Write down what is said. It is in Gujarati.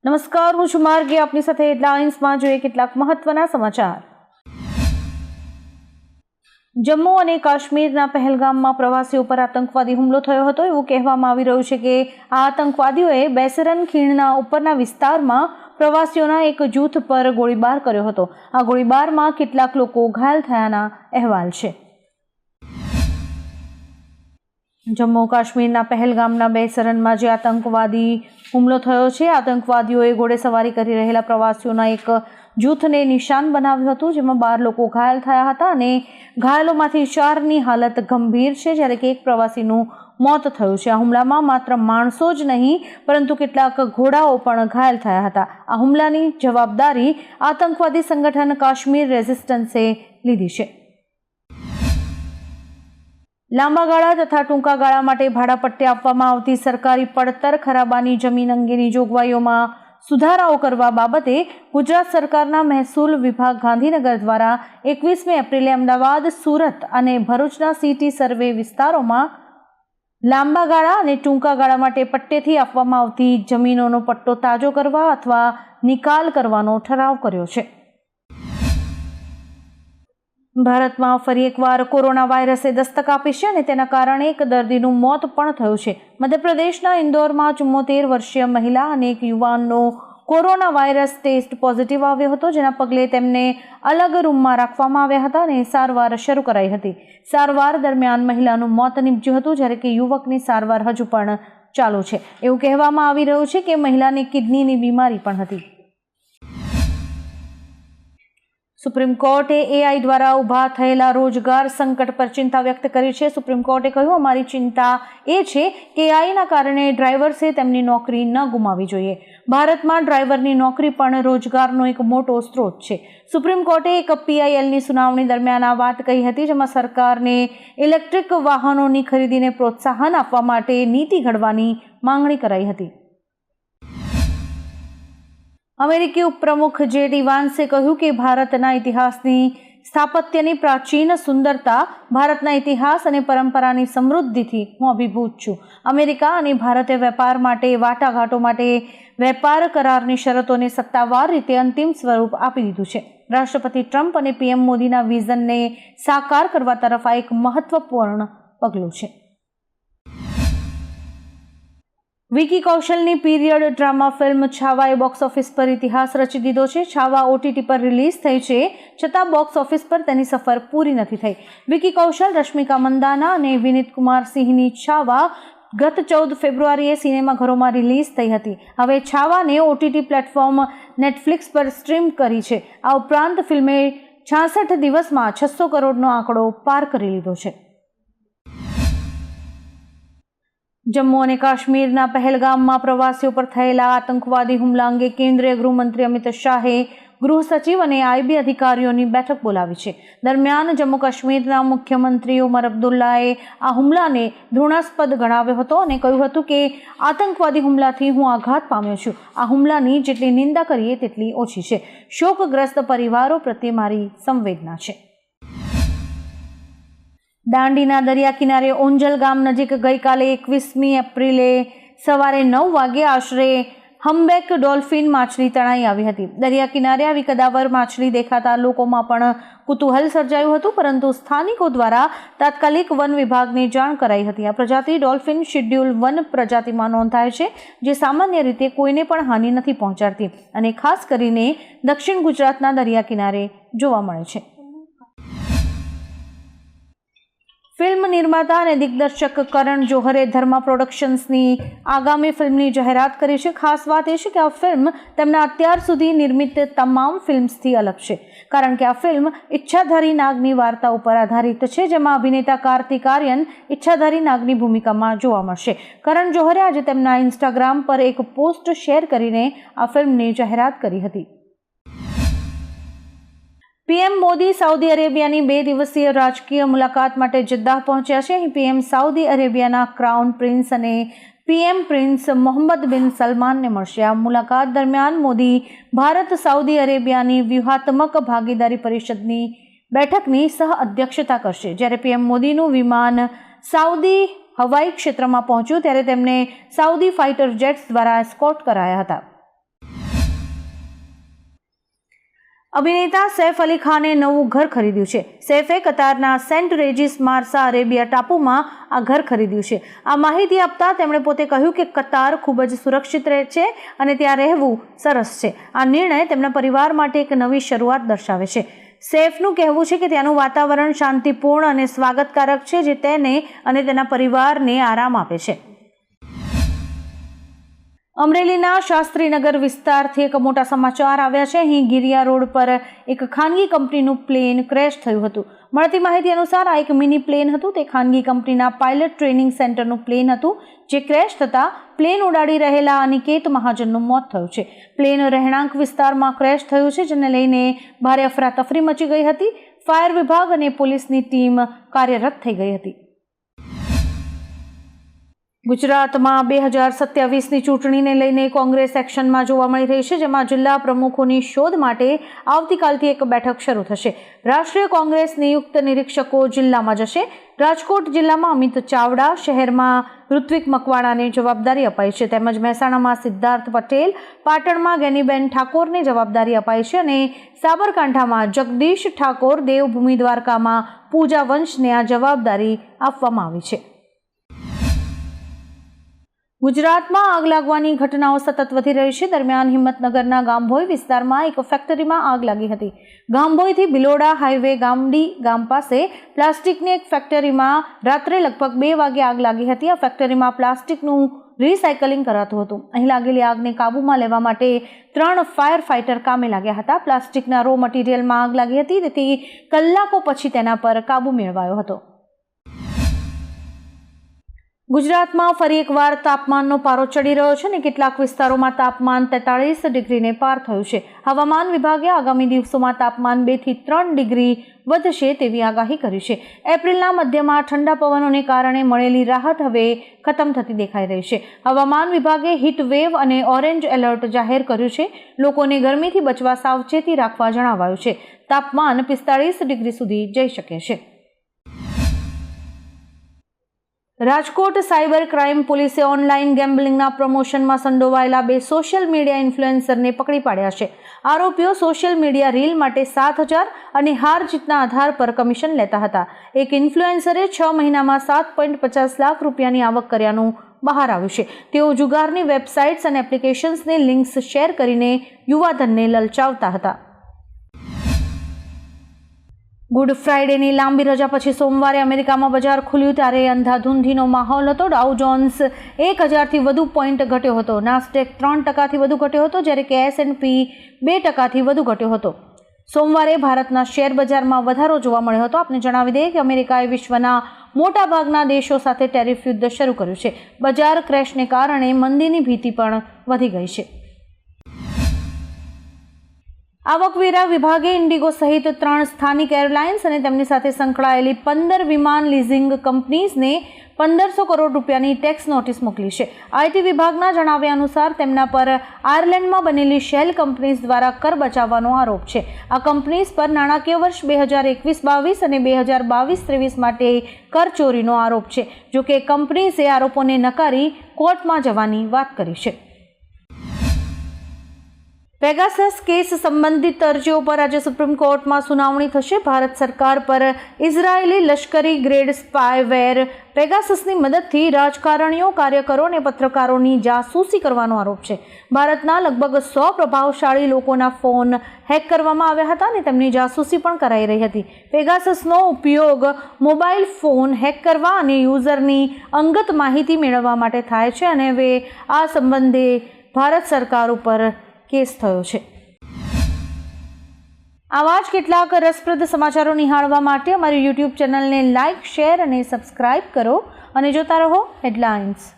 નમસ્કાર, હું છું માર્ગી. આપની સાથે હેડલાઇન્સમાં જોઈએ કેટલાક મહત્વના સમાચાર. જમ્મુ અને કાશ્મીરના પહેલગામમાં પ્રવાસીઓ પર આતંકવાદી હુમલો થયો હતો. એવું કહેવામાં આવી રહ્યું છે કે આ આતંકવાદીઓએ બેસરન ખીણના ઉપરના વિસ્તારમાં પ્રવાસીઓના એક જૂથ પર ગોળીબાર કર્યો હતો. આ ગોળીબારમાં કેટલાક લોકો ઘાયલ થયાના અહેવાલ છે. જમ્મુ કાશ્મીરના પહેલગામના બેસરનમાં જે આતંકવાદી હુમલો થયો છે, આતંકવાદીઓએ ઘોડેસવારી કરી રહેલા પ્રવાસીઓના એક જૂથને નિશાન બનાવ્યું હતું, જેમાં 12 લોકો ઘાયલ થયા હતા અને ઘાયલોમાંથી 4ની હાલત ગંભીર છે, જ્યારે કે એક પ્રવાસીનું મોત થયું છે. આ હુમલામાં માત્ર માણસો જ નહીં પરંતુ કેટલાક ઘોડાઓ પણ ઘાયલ થયા હતા. આ હુમલાની જવાબદારી આતંકવાદી સંગઠન કાશ્મીર રેઝિસ્ટન્સે લીધી છે. લાંબા ગાળા તથા ટૂંકા ગાળા માટે ભાડાપટ્ટે આપવામાં આવતી સરકારી પડતર ખરાબાની જમીન અંગેની જોગવાઈઓમાં સુધારાઓ કરવા બાબતે ગુજરાત સરકારના મહેસૂલ વિભાગ ગાંધીનગર દ્વારા 21મી એપ્રિલે અમદાવાદ, સુરત અને ભરૂચના સિટી સર્વે વિસ્તારોમાં લાંબા ગાળા અને ટૂંકા ગાળા માટે પટ્ટેથી આપવામાં આવતી જમીનોનો પટ્ટો તાજો કરવા અથવા નિકાલ કરવાનો ઠરાવ કર્યો છે. ભારતમાં ફરી એકવાર કોરોના વાયરસે દસ્તક આપી છે અને તેના કારણે એક દર્દીનું મોત પણ થયું છે. મધ્યપ્રદેશના ઇન્દોરમાં 74 વર્ષીય મહિલા અને એક યુવાનનો કોરોના વાયરસ ટેસ્ટ પોઝિટિવ આવ્યો હતો, જેના પગલે તેમને અલગ રૂમમાં રાખવામાં આવ્યા હતા અને સારવાર શરૂ કરાઈ હતી. સારવાર દરમિયાન મહિલાનું મોત નીપજ્યું હતું, જ્યારે કે યુવકની સારવાર હજુ પણ ચાલુ છે. એવું કહેવામાં આવી રહ્યું છે કે મહિલાને કિડનીની બીમારી પણ હતી. સુપ્રીમ કોર્ટે એઆઈ દ્વારા ઊભા થયેલા રોજગાર સંકટ પર ચિંતા વ્યક્ત કરી છે. સુપ્રીમ કોર્ટે કહ્યું, અમારી ચિંતા એ છે કે એઆઈના કારણે ડ્રાઈવર્સે તેમની નોકરી ન ગુમાવવી જોઈએ. ભારતમાં ડ્રાઈવરની નોકરી પણ રોજગારનો એક મોટો સ્ત્રોત છે. સુપ્રીમ કોર્ટે એક પીઆઈએલની સુનાવણી દરમિયાન આ વાત કહી હતી, જેમાં સરકારને ઇલેક્ટ્રિક વાહનોની ખરીદીને પ્રોત્સાહન આપવા માટે નીતિ ઘડવાની માંગણી કરાઈ હતી. અમેરિકી ઉપપ્રમુખ જેડી વાન્સે કહ્યું કે ભારતના ઇતિહાસની સ્થાપત્યની પ્રાચીન સુંદરતા, ભારતના ઇતિહાસ અને પરંપરાની સમૃદ્ધિથી હું અભિભૂત છું. અમેરિકા અને ભારતે વેપાર માટે વાટાઘાટો માટે વેપાર કરારની શરતોને સત્તાવાર રીતે અંતિમ સ્વરૂપ આપી દીધું છે. રાષ્ટ્રપતિ ટ્રમ્પ અને પીએમ મોદીના વિઝનને સાકાર કરવા તરફ આ એક મહત્વપૂર્ણ પગલું છે. વિકી કૌશલની પીરિયડ ડ્રામા ફિલ્મ છાવાએ બોક્સ ઓફિસ પર ઇતિહાસ રચી દીધો છે. છાવા ઓટીટી પર રિલીઝ થઈ છે, છતાં બોક્સ ઓફિસ પર તેની સફર પૂરી નથી થઈ. વિકી કૌશલ, રશ્મિકા મંદાના અને વિનીત કુમાર સિંહની છાવા ગત 14 ફેબ્રુઆરીએ સિનેમાઘરોમાં રિલીઝ થઈ હતી. હવે છાવાને ઓટીટી પ્લેટફોર્મ નેટફ્લિક્સ પર સ્ટ્રીમ કરી છે. આ ઉપરાંત ફિલ્મે 66 દિવસમાં 600 કરોડનો આંકડો પાર કરી લીધો છે. જમ્મુ અને કાશ્મીરના પહેલગામમાં પ્રવાસીઓ પર થયેલા આતંકવાદી હુમલા અંગે કેન્દ્રીય ગૃહમંત્રી અમિત શાહે ગૃહ સચિવ અને આઈબી અધિકારીઓની બેઠક બોલાવી છે. દરમિયાન જમ્મુ કાશ્મીરના મુખ્યમંત્રી ઉમર અબ્દુલ્લાએ આ હુમલાને ઘૃણાસ્પદ ગણાવ્યો હતો અને કહ્યું હતું કે આતંકવાદી હુમલાથી હું આઘાત પામ્યો છું. આ હુમલાની જેટલી નિંદા કરીએ તેટલી ઓછી છે. શોકગ્રસ્ત પરિવારો પ્રત્યે મારી સંવેદના છે. દાંડીના દરિયા કિનારે ઓંજલ ગામ નજીક ગઈકાલે 21મી એપ્રિલે સવારે 9 વાગે આશરે હમ્બેક ડોલ્ફિન માછલી તણાઈ આવી હતી. દરિયા કિનારે આવી કદાવર માછલી દેખાતા લોકોમાં પણ કુતૂહલ સર્જાયું હતું, પરંતુ સ્થાનિકો દ્વારા તાત્કાલિક વન વિભાગને જાણ કરાઈ હતી. આ પ્રજાતિ ડોલ્ફિન શિડ્યુલ 1 પ્રજાતિમાં નોંધાય છે, જે સામાન્ય રીતે કોઈને પણ હાનિ નથી પહોંચાડતી અને ખાસ કરીને દક્ષિણ ગુજરાતના દરિયા કિનારે જોવા મળે છે. ફિલ્મ નિર્માતા અને દિગ્દર્શક કરણ જોહરે ધર્મા પ્રોડક્શન્સની આગામી ફિલ્મની જાહેરાત કરી છે. ખાસ વાત એ છે કે આ ફિલ્મ તેમના અત્યાર સુધી નિર્મિત તમામ ફિલ્મ્સથી અલગ છે, કારણ કે આ ફિલ્મ ઈચ્છાધારી નાગની વાર્તા ઉપર આધારિત છે, જેમાં અભિનેતા કાર્તિક આર્યન ઈચ્છાધારી નાગની ભૂમિકામાં જોવા મળશે. કરણ જોહરે આજે તેમના ઇન્સ્ટાગ્રામ પર એક પોસ્ટ શેર કરીને આ ફિલ્મની જાહેરાત કરી હતી. પીએમ મોદી સાઉદી અરેબિયાની 2 દિવસીય રાજકીય મુલાકાત માટે જદ્દાહ પહોંચ્યા છે. અહીં પીએમ સાઉદી અરેબિયાના ક્રાઉન પ્રિન્સ અને પીએમ પ્રિન્સ મોહમ્મદ બિન સલમાનને મળશે. આ મુલાકાત દરમિયાન મોદી ભારત સાઉદી અરેબિયાની વ્યૂહાત્મક ભાગીદારી પરિષદની બેઠકની સહ અધ્યક્ષતા કરશે. જ્યારે પીએમ મોદીનું વિમાન સાઉદી હવાઈ ક્ષેત્રમાં પહોંચ્યું ત્યારે તેમને સાઉદી ફાઇટર જેટ્સ દ્વારા એસ્કોર્ટ કરાયા હતા. અભિનેતા સૈફ અલી ખાને નવું ઘર ખરીદ્યું છે. સૈફે કતારના સેન્ટ રેજિસ માર્સા અરેબિયા ટાપુમાં આ ઘર ખરીદ્યું છે. આ માહિતી આપતા તેમણે પોતે કહ્યું કે કતાર ખૂબ જ સુરક્ષિત રહે છે અને ત્યાં રહેવું સરસ છે. આ નિર્ણય તેમના પરિવાર માટે એક નવી શરૂઆત દર્શાવે છે. સૈફનું કહેવું છે કે ત્યાંનું વાતાવરણ શાંતિપૂર્ણ અને સ્વાગતકારક છે, જે તેને અને તેના પરિવારને આરામ આપે છે. અમરેલીના શાસ્ત્રીનગર વિસ્તારથી એક મોટા સમાચાર આવ્યા છે. અહીં ગિરિયા રોડ પર એક ખાનગી કંપનીનું પ્લેન ક્રેશ થયું હતું. મળતી માહિતી અનુસાર આ એક મિની પ્લેન હતું. તે ખાનગી કંપનીના પાયલટ ટ્રેનિંગ સેન્ટરનું પ્લેન હતું, જે ક્રેશ થતાં પ્લેન ઉડાડી રહેલા અનિકેત મહાજનનું મોત થયું છે. પ્લેન રહેણાંક વિસ્તારમાં ક્રેશ થયું છે, જેને લઈને ભારે અફરાતફરી મચી ગઈ હતી. ફાયર વિભાગ અને પોલીસની ટીમ કાર્યરત થઈ ગઈ હતી. ગુજરાતમાં 2027ની ચૂંટણીને લઈને કોંગ્રેસ એક્શનમાં જોવા મળી રહી છે, જેમાં જિલ્લા પ્રમુખોની શોધ માટે આવતીકાલથી એક બેઠક શરૂ થશે. રાષ્ટ્રીય કોંગ્રેસ નિયુક્ત નિરીક્ષકો જિલ્લામાં જશે. રાજકોટ જિલ્લામાં અમિત ચાવડા, શહેરમાં ઋત્વિક મકવાણાને જવાબદારી અપાઈ છે, તેમજ મહેસાણામાં સિદ્ધાર્થ પટેલ, પાટણમાં ગેનીબેન ઠાકોરને જવાબદારી અપાઈ છે અને સાબરકાંઠામાં જગદીશ ઠાકોર, દેવભૂમિ દ્વારકામાં પૂજા વંશને આ જવાબદારી આપવામાં આવી છે. ગુજરાતમાં આગ લાગવાની ઘટનાઓ સતત વધી રહી છે. દરમિયાન હિંમતનગરના ગામભોઈ વિસ્તારમાં એક ફેક્ટરીમાં આગ લાગી હતી. ગામભોઈથી બિલોડા હાઈવે ગામડી ગામ પાસે પ્લાસ્ટિકની એક ફેક્ટરીમાં રાત્રે લગભગ 2 વાગે આગ લાગી હતી. આ ફેક્ટરીમાં પ્લાસ્ટિકનું રિસાયકલિંગ કરાતું હતું. અહીં લાગેલી આગને કાબૂમાં લેવા માટે 3 ફાયર ફાઇટર કામે લાગ્યા હતા. પ્લાસ્ટિકના રો મટીરિયલમાં આગ લાગી હતી, તેથી કલાકો પછી તેના પર કાબૂ મેળવાયો હતો. ગુજરાતમાં ફરી એકવાર તાપમાનનો પારો ચડી રહ્યો છે અને કેટલાક વિસ્તારોમાં તાપમાન 43 ડિગ્રીને પાર થયું છે. હવામાન વિભાગે આગામી દિવસોમાં તાપમાન 2 થી 3 ડિગ્રી વધશે તેવી આગાહી કરી છે. એપ્રિલના મધ્યમાં ઠંડા પવનોને કારણે મળેલી રાહત હવે ખતમ થતી દેખાઈ રહી છે. હવામાન વિભાગે હીટ વેવ અને ઓરેન્જ એલર્ટ જાહેર કર્યું છે. લોકોને ગરમીથી બચવા સાવચેતી રાખવા જણાવાયું છે. તાપમાન 45 ડિગ્રી સુધી જઈ શકે છે. રાજકોટ સાયબર ક્રાઇમ પોલીસે ઓનલાઈન ગેમ્બલિંગના પ્રમોશનમાં સંડોવાયેલા 2 સોશિયલ મીડિયા ઇન્ફ્લુએન્સરને પકડી પાડ્યા છે. આરોપીઓ સોશિયલ મીડિયા રીલ માટે 7,000 અને હાર જીતના આધાર પર કમિશન લેતા હતા. એક ઇન્ફ્લુએન્સરે 6 મહિનામાં 7.50 લાખ રૂપિયાની આવક કર્યાનું બહાર આવ્યું છે. તેઓ જુગારની વેબસાઇટ્સ અને એપ્લિકેશન્સને લિંક્સ શેર કરીને યુવાધનને લલચાવતા હતા. ગુડ ફ્રાઇડેની લાંબી રજા પછી સોમવારે અમેરિકામાં બજાર ખુલ્યું ત્યારે અંધાધૂંધીનો માહોલ હતો. ડાઉ જોન્સ 1,000થી વધુ પોઈન્ટ ઘટ્યો હતો. નાસ્ડેક 3% વધુ ઘટ્યો હતો, જ્યારે કે S&P 2% વધુ ઘટ્યો હતો. સોમવારે ભારતના શેર બજારમાં વધારો જોવા મળ્યો હતો. આપને જણાવી દઈએ કે અમેરિકાએ વિશ્વના મોટાભાગના દેશો સાથે ટેરિફ યુદ્ધ શરૂ કર્યું છે. બજાર ક્રેશને કારણે મંદીની ભીતિ પણ વધી ગઈ છે. આવકવેરા વિભાગે ઇન્ડિગો સહિત 3 સ્થાનિક એરલાઇન્સ અને તેમની સાથે સંકળાયેલી 15 વિમાન લીઝિંગ કંપનીઝને 1,500 કરોડ રૂપિયાની ટેક્સ નોટિસ મોકલી છે. આઈટી વિભાગના જણાવ્યા અનુસાર તેમના પર આયર્લેન્ડમાં બનેલી શેલ કંપનીઝ દ્વારા કર બચાવવાનો આરોપ છે. આ કંપનીઝ પર નાણાકીય વર્ષ 2021-22 અને 2022-23 માટે કરચોરીનો આરોપ છે. જોકે કંપનીઝે આરોપોને નકારી કોર્ટમાં જવાની વાત કરી છે. પેગાસસ કેસ સંબંધિત અરજીઓ પર આજે સુપ્રીમ કોર્ટમાં સુનાવણી થશે. ભારત સરકાર પર ઇઝરાયેલી લશ્કરી ગ્રેડ સ્પાયવેર પેગાસસની મદદથી રાજકારણીઓ, કાર્યકરો અને પત્રકારોની જાસૂસી કરવાનો આરોપ છે. ભારતના લગભગ 100 પ્રભાવશાળી લોકોના ફોન હેક કરવામાં આવ્યા હતા અને તેમની જાસૂસી પણ કરાઈ રહી હતી. પેગાસસનો ઉપયોગ મોબાઈલ ફોન હેક કરવા અને યુઝરની અંગત માહિતી મેળવવા માટે થાય છે અને હવે આ સંબંધે ભારત સરકાર ઉપર કેસ થયો છે. આવા જ કેટલાક રસપ્રદ સમાચારો નિહાળવા માટે અમારી YouTube ચેનલને લાઇક, શેર અને સબસ્ક્રાઇબ કરો અને જોતા રહો હેડલાઇન્સ.